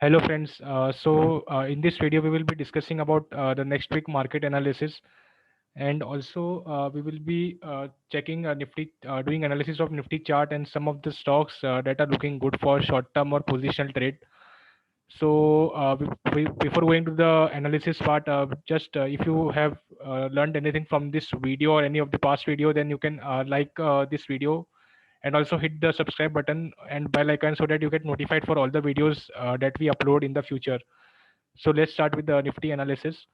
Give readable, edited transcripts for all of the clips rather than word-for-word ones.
Hello friends. In this video we will be discussing about the next week market analysis, and also we will be checking Nifty, doing analysis of Nifty chart and some of the stocks that are looking good for short term or positional trade. Before going to the analysis part, just if you have learned anything from this video or any of the past video, then you can like this video and also hit the subscribe button and bell icon so that you get notified for all the videos that we upload in the future. So let's start with the Nifty analysis.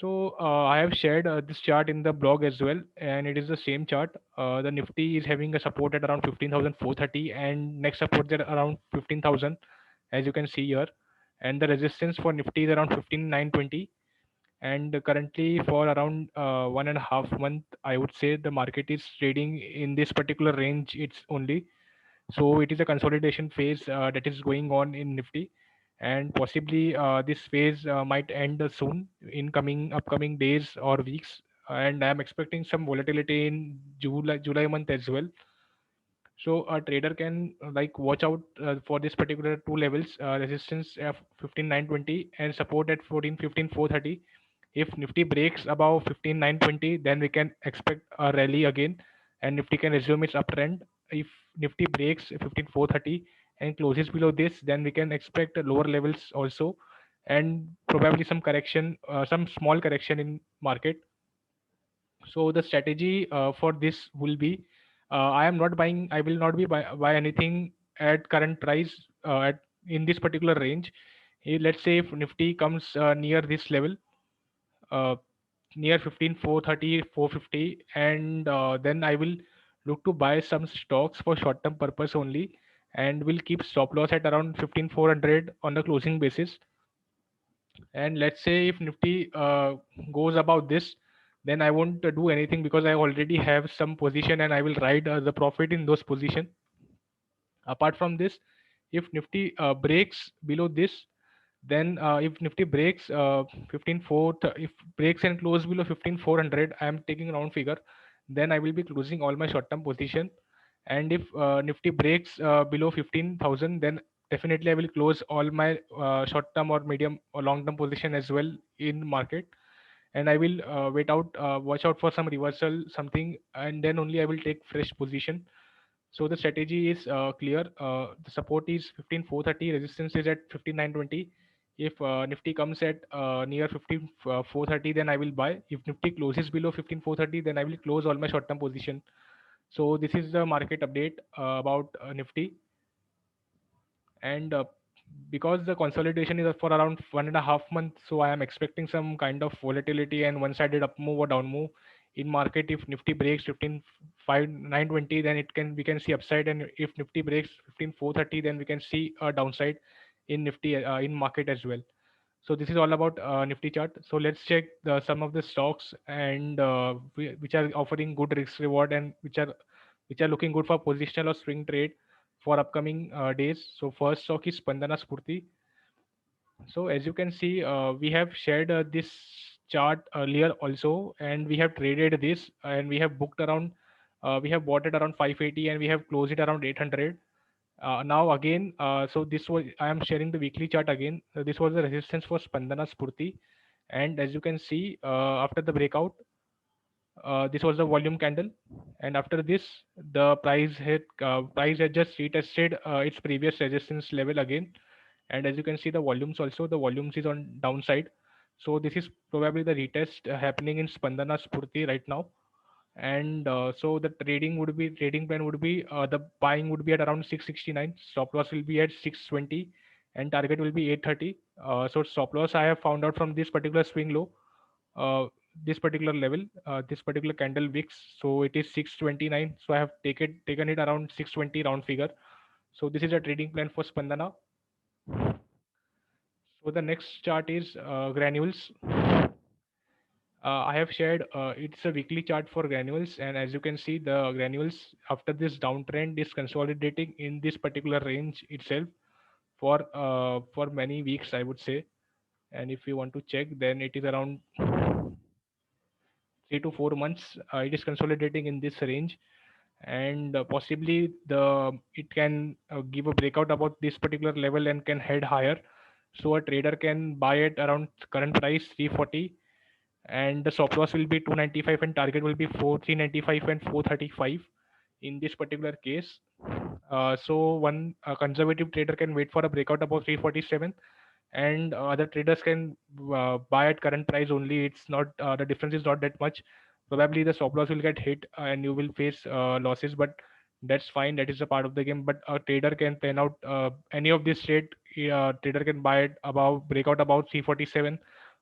I have shared this chart in the blog as well, and it is the same chart. The Nifty is having a support at around 15,430 and next support at around 15,000, as you can see here. And the resistance for Nifty is around 15,920. And currently, for around 1.5 month, I would say the market is trading in this particular range. It's only so it is a consolidation phase that is going on in Nifty, and possibly this phase might end soon in coming upcoming days or weeks. And I am expecting some volatility in July month as well. So a trader can like watch out for this particular two levels, resistance of 15,920 and support at 15,430. If Nifty breaks above 15,920, then we can expect a rally again, and Nifty can resume its uptrend. If Nifty breaks 15,430 and closes below this, then we can expect lower levels also, and probably some correction, some small correction in market. So the strategy for this will be, I am not buying, I will not be buy anything at current price at in this particular range. Let's say if Nifty comes near this level, uh, near 15,430, 450, and then I will look to buy some stocks for short term purpose only, and will keep stop loss at around 15,400 on the closing basis. And let's say if Nifty goes above this, then I won't do anything because I already have some position and I will ride the profit in those position. Apart from this, if Nifty breaks below this, then if Nifty breaks 15,4, if breaks and close below 15,400, I am taking round figure, then I will be closing all my short term position. And if Nifty breaks below 15,000, then definitely I will close all my short term or medium or long term position as well in market. And I will watch out for some reversal, something, and then only I will take fresh position. So the strategy is clear. The support is 15,430, resistance is at 15,920. If Nifty comes at near 15,430, then I will buy. If Nifty closes below 15,430, then I will close all my short-term position. So this is the market update about Nifty. And because the consolidation is for around 1.5 months, so I am expecting some kind of volatility and one-sided up move or down move in market. If Nifty breaks 15,920, then it can we can see upside, and if Nifty breaks 15,430, then we can see a downside in Nifty in market as well. So this is all about Nifty chart. So let's check some of the stocks and which are offering good risk reward, and which are looking good for positional or swing trade for upcoming days. So first stock is Spandana Spurti. So as you can see, we have shared this chart earlier also, and we have traded this, and we have booked around, we have bought it around 580, and we have closed it around 800. Now again, so this was, I am sharing the weekly chart again. This was the resistance for Spandana Spurti, and as you can see, after the breakout, this was the volume candle, and after this, the price had just retested its previous resistance level again. And as you can see, the volumes also, the volumes is on downside. So this is probably the retest happening in Spandana Spurti right now. And so the trading plan would be, the buying would be at around 669, stop loss will be at 620, and target will be 830. So stop loss I have found out from this particular swing low, this particular level, this particular candle wicks, so it is 629. So I have taken it around 620 round figure. So this is a trading plan for Spandana. So the next chart is granules. I have shared, it's a weekly chart for granules, and as you can see, the granules after this downtrend is consolidating in this particular range itself for many weeks, I would say. And if you want to check, then it is around 3 to 4 months. It is consolidating in this range, and possibly the it can give a breakout about this particular level and can head higher. So a trader can buy it around current price 340, and the stop loss will be 295 and target will be 4395 and 435 in this particular case. So one conservative trader can wait for a breakout above 347, and other traders can buy at current price only. It's not the difference is not that much. Probably the stop loss will get hit and you will face losses, but that's fine. That is a part of the game. But a trader can plan out any of this trade. Trader can buy it above breakout about 347,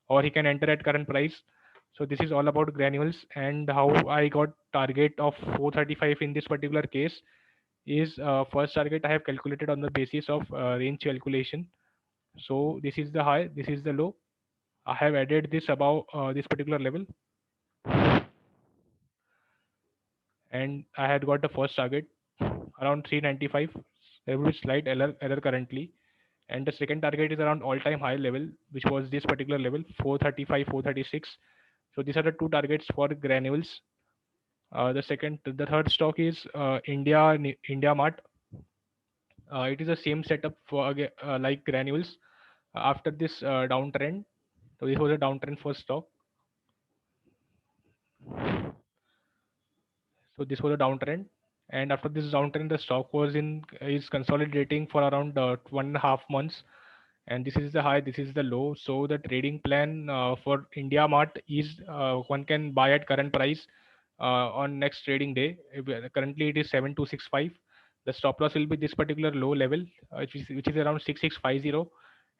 or he can enter at current price. So this is all about granules, and how I got target of 435 in this particular case is first target I have calculated on the basis of range calculation. So this is the high, this is the low. I have added this above this particular level, and I had got the first target around 395. There will be slight error currently, and the second target is around all-time high level, which was this particular level 435, 436. So these are the two targets for granules. The third stock is India Mart. It is the same setup for like granules after this downtrend. So this was a downtrend for stock. So this was a downtrend, and after this downtrend, the stock was in is consolidating for around 1.5 months, and this is the high, this is the low. So the trading plan for India Mart is one can buy at current price on next trading day. Currently it is 7265. The stop loss will be this particular low level, which is around 6650,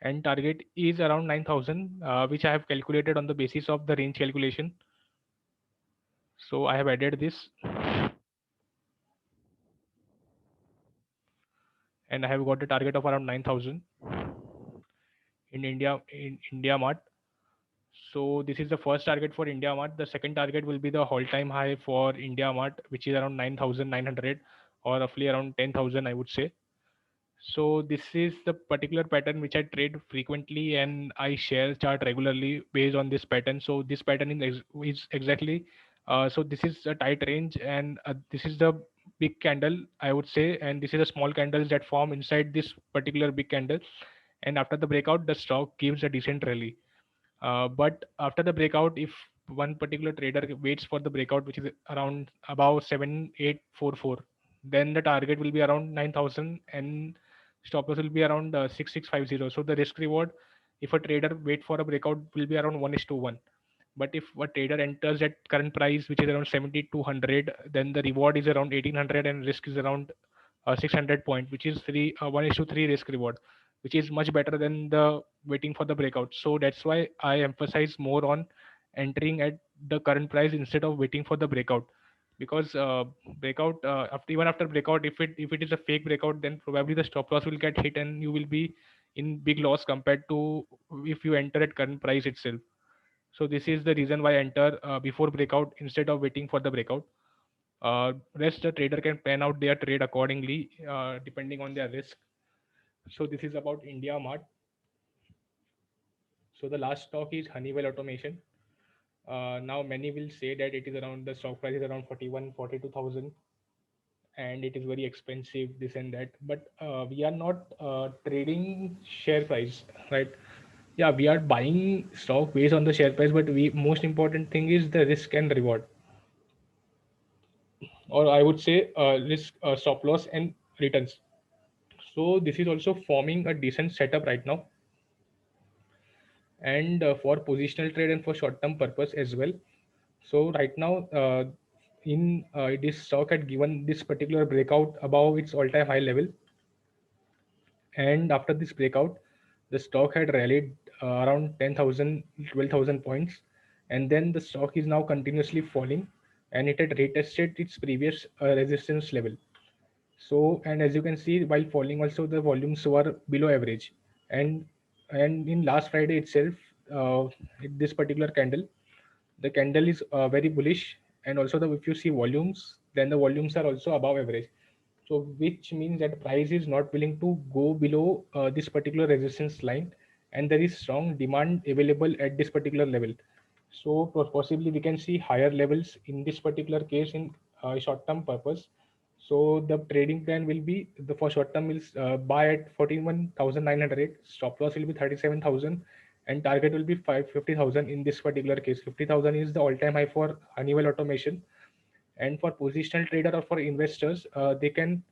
and target is around 9000, which I have calculated on the basis of the range calculation. So I have added this, and I have got a target of around 9000 in India Mart. So this is the first target for India Mart. The second target will be the all-time high for India Mart, which is around 9,900, or roughly around 10,000, I would say. So this is the particular pattern which I trade frequently, and I share chart regularly based on this pattern. So this pattern is exactly so this is a tight range, and this is the big candle, I would say, and this is the small candles that form inside this particular big candle. And after the breakout, the stock gives a decent rally. But after the breakout, if one particular trader waits for the breakout, which is around about 7844, then the target will be around 9000 and stop loss will be around 6650. So the risk reward, if a trader wait for a breakout, will be around 1:1. But if a trader enters at current price, which is around 7200, then the reward is around 1800 and risk is around 600 point, which is 1:3 risk reward, which is much better than the waiting for the breakout. So that's why I emphasize more on entering at the current price instead of waiting for the breakout. Because breakout even after breakout, if it is a fake breakout, then probably the stop loss will get hit and you will be in big loss compared to if you enter at current price itself. So this is the reason why I enter before breakout instead of waiting for the breakout. Rest the trader can plan out their trade accordingly depending on their risk. So this is about India Mart. So the last stock is Honeywell Automation. Now many will say that it is around the stock price is around 41, 42,000, and it is very expensive, this and that. But we are not trading share price, right? Yeah, we are buying stock based on the share price, but we most important thing is the risk and reward, or I would say risk, stop loss, and returns. So this is also forming a decent setup right now, and for positional trade and for short term purpose as well. So right now, in this stock had given this particular breakout above its all time high level, and after this breakout, the stock had rallied around 10,000, 12,000 points, and then the stock is now continuously falling, and it had retested its previous resistance level. So, and as you can see, while falling, also the volumes were below average, and in last Friday itself, this particular candle, the candle is very bullish, and also the if you see volumes, then the volumes are also above average. So, which means that price is not willing to go below this particular resistance line, and there is strong demand available at this particular level. So, possibly we can see higher levels in this particular case in short term purpose. So the trading plan will be the for short term will buy at 41,900, stop loss will be 37,000, and target will be 50,000. In this particular case, 50,000 is the all time high for Honeywell Automation. And for positional trader or for investors, they can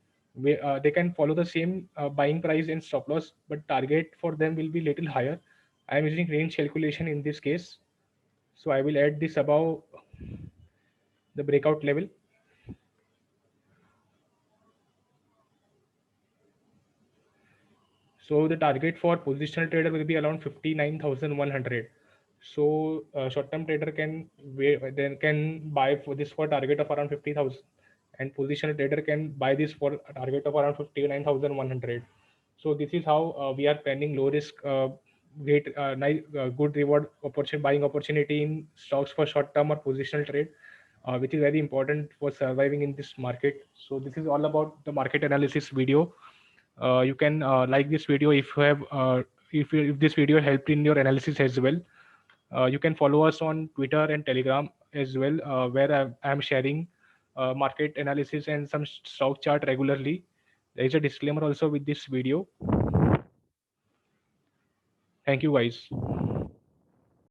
follow the same buying price and stop loss, but target for them will be little higher. I am using range calculation in this case, so I will add this above the breakout level. So the target for positional trader will be around 59,100. So short-term trader then can buy for this for target of around 50,000, and positional trader can buy this for a target of around 59,100. So this is how we are planning low risk, great, nice, good reward opportunity, buying opportunity in stocks for short-term or positional trade, which is very important for surviving in this market. So this is all about the market analysis video. You can like this video if you have if this video helped in your analysis as well. You can follow us on Twitter and Telegram as well, where I am sharing market analysis and some stock chart regularly. There is a disclaimer also with this video. Thank you guys.